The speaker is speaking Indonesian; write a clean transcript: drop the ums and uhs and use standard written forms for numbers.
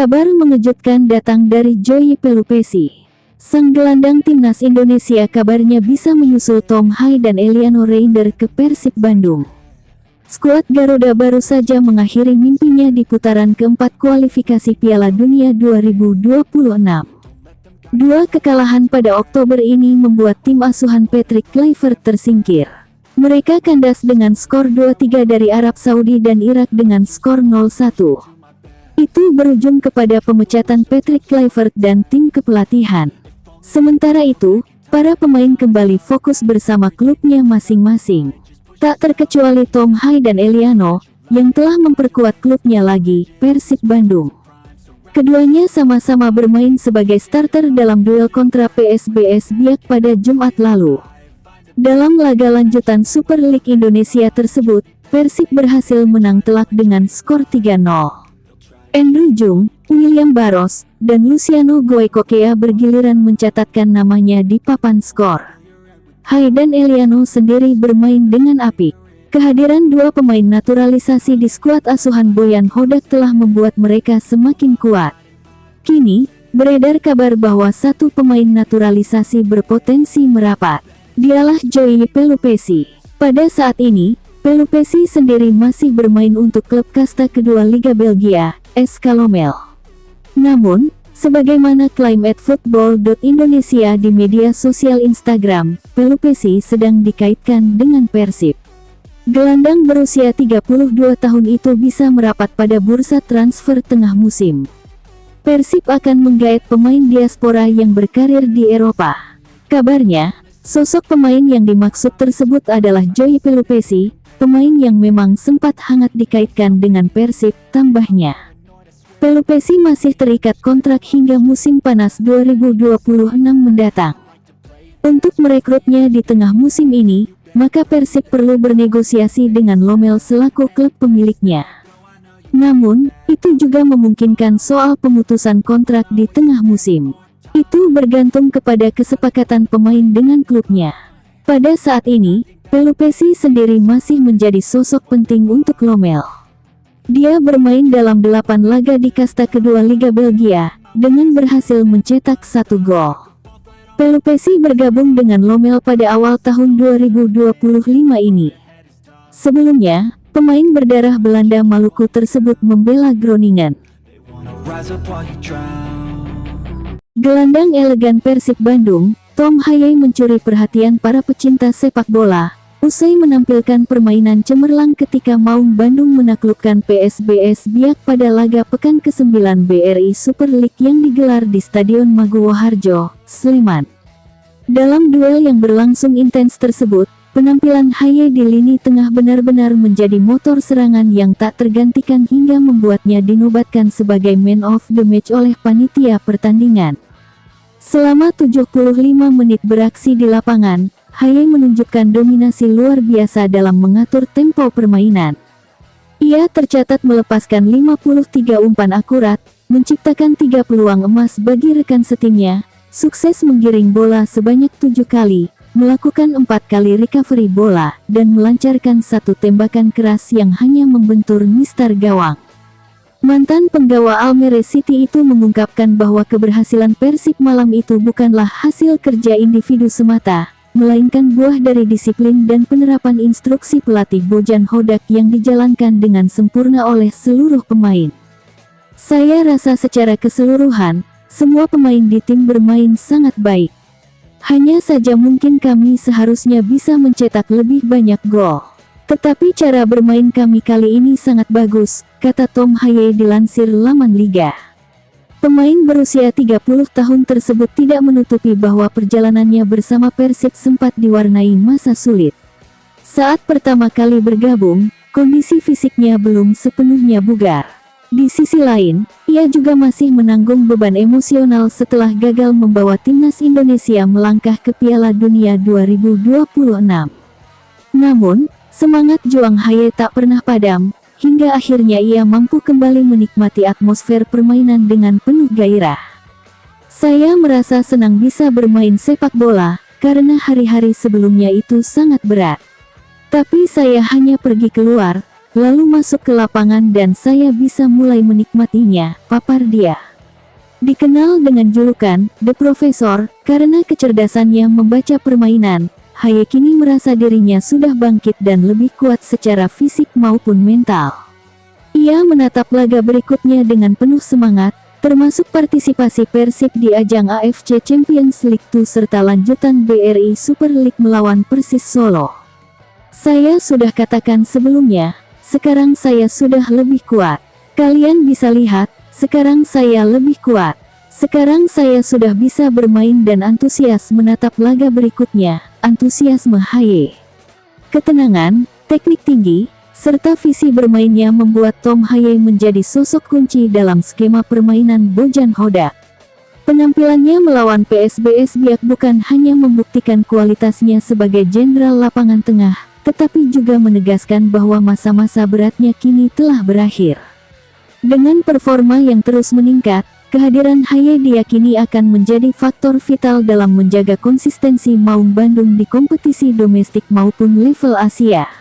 Kabar mengejutkan datang dari Joy Pelupesi. Sang gelandang timnas Indonesia kabarnya bisa menyusul Tom Hai dan Eliano Reinder ke Persib Bandung. Skuad Garuda baru saja mengakhiri mimpinya di putaran keempat kualifikasi Piala Dunia 2026. Dua kekalahan pada Oktober ini membuat tim asuhan Patrick Kluivert tersingkir. Mereka kandas dengan skor 2-3 dari Arab Saudi dan Irak dengan skor 0-1. Itu berujung kepada pemecatan Patrick Kluivert dan tim kepelatihan. Sementara itu, para pemain kembali fokus bersama klubnya masing-masing. Tak terkecuali Tom Hai dan Eliano, yang telah memperkuat klubnya lagi, Persib Bandung. Keduanya sama-sama bermain sebagai starter dalam duel kontra PSBS Biak pada Jumat lalu. Dalam laga lanjutan Super League Indonesia tersebut, Persib berhasil menang telak dengan skor 3-0. Andrew Jung, William Barros, dan Luciano Goikokea bergiliran mencatatkan namanya di papan skor. Hai dan Eliano sendiri bermain dengan apik. Kehadiran dua pemain naturalisasi di skuad asuhan Boyan Hodak telah membuat mereka semakin kuat. Kini, beredar kabar bahwa satu pemain naturalisasi berpotensi merapat. Dialah Joy Pelupesi. Pada saat ini, Pelupesi sendiri masih bermain untuk klub kasta kedua Liga Belgia, SK Lommel. Namun, sebagaimana klaim @football.indonesia di media sosial Instagram, Pelupesi sedang dikaitkan dengan Persib. Gelandang berusia 32 tahun itu bisa merapat pada bursa transfer tengah musim. Persib akan menggait pemain diaspora yang berkarir di Eropa. Kabarnya, sosok pemain yang dimaksud tersebut adalah Joy Pelupesi, pemain yang memang sempat hangat dikaitkan dengan Persib, tambahnya. Pelupesi masih terikat kontrak hingga musim panas 2026 mendatang. Untuk merekrutnya di tengah musim ini, maka Persib perlu bernegosiasi dengan Lommel selaku klub pemiliknya. Namun, itu juga memungkinkan soal pemutusan kontrak di tengah musim. Itu bergantung kepada kesepakatan pemain dengan klubnya. Pada saat ini, Pelupesi sendiri masih menjadi sosok penting untuk Lommel. Dia bermain dalam 8 laga di kasta kedua Liga Belgia, dengan berhasil mencetak 1 gol. Pelupesi bergabung dengan Lommel pada awal tahun 2025 ini. Sebelumnya, pemain berdarah Belanda Maluku tersebut membela Groningen. Gelandang elegan Persib Bandung, Tom Hai mencuri perhatian para pecinta sepak bola, usai menampilkan permainan cemerlang ketika Maung Bandung menaklukkan PSBS Biak pada laga pekan ke-9 BRI Super League yang digelar di Stadion Maguwo Harjo, Sleman. Dalam duel yang berlangsung intens tersebut, penampilan Hai di lini tengah benar-benar menjadi motor serangan yang tak tergantikan hingga membuatnya dinobatkan sebagai man of the match oleh panitia pertandingan. Selama 75 menit beraksi di lapangan, Hai menunjukkan dominasi luar biasa dalam mengatur tempo permainan. Ia tercatat melepaskan 53 umpan akurat, menciptakan 3 peluang emas bagi rekan setimnya, sukses menggiring bola sebanyak 7 kali, melakukan 4 kali recovery bola, dan melancarkan 1 tembakan keras yang hanya membentur mistar gawang. Mantan penggawa Almere City itu mengungkapkan bahwa keberhasilan Persib malam itu bukanlah hasil kerja individu semata, melainkan buah dari disiplin dan penerapan instruksi pelatih Bojan Hodak yang dijalankan dengan sempurna oleh seluruh pemain. Saya rasa secara keseluruhan, semua pemain di tim bermain sangat baik. Hanya saja mungkin kami seharusnya bisa mencetak lebih banyak gol. Tetapi cara bermain kami kali ini sangat bagus, kata Tom Hai dilansir laman Liga. Pemain berusia 30 tahun tersebut tidak menutupi bahwa perjalanannya bersama Persib sempat diwarnai masa sulit. Saat pertama kali bergabung, kondisi fisiknya belum sepenuhnya bugar. Di sisi lain, ia juga masih menanggung beban emosional setelah gagal membawa timnas Indonesia melangkah ke Piala Dunia 2026. Namun, semangat juang Hai tak pernah padam, hingga akhirnya ia mampu kembali menikmati atmosfer permainan dengan penuh gairah. Saya merasa senang bisa bermain sepak bola, karena hari-hari sebelumnya itu sangat berat. Tapi saya hanya pergi keluar, lalu masuk ke lapangan dan saya bisa mulai menikmatinya, papar dia. Dikenal dengan julukan The Professor karena kecerdasannya membaca permainan, Haye kini merasa dirinya sudah bangkit dan lebih kuat secara fisik maupun mental. Ia menatap laga berikutnya dengan penuh semangat, termasuk partisipasi Persib di ajang AFC Champions League 2 serta lanjutan BRI Super League melawan Persis Solo. Saya sudah katakan sebelumnya, sekarang saya sudah lebih kuat. Kalian bisa lihat, sekarang saya lebih kuat. Sekarang saya sudah bisa bermain dan antusias menatap laga berikutnya, antusiasme Haye. Ketenangan, teknik tinggi, serta visi bermainnya membuat Tom Haye menjadi sosok kunci dalam skema permainan Bojan Hodak. Penampilannya melawan PSBS Biak bukan hanya membuktikan kualitasnya sebagai jenderal lapangan tengah, tetapi juga menegaskan bahwa masa-masa beratnya kini telah berakhir. Dengan performa yang terus meningkat, kehadiran Haye diyakini akan menjadi faktor vital dalam menjaga konsistensi Maung Bandung di kompetisi domestik maupun level Asia.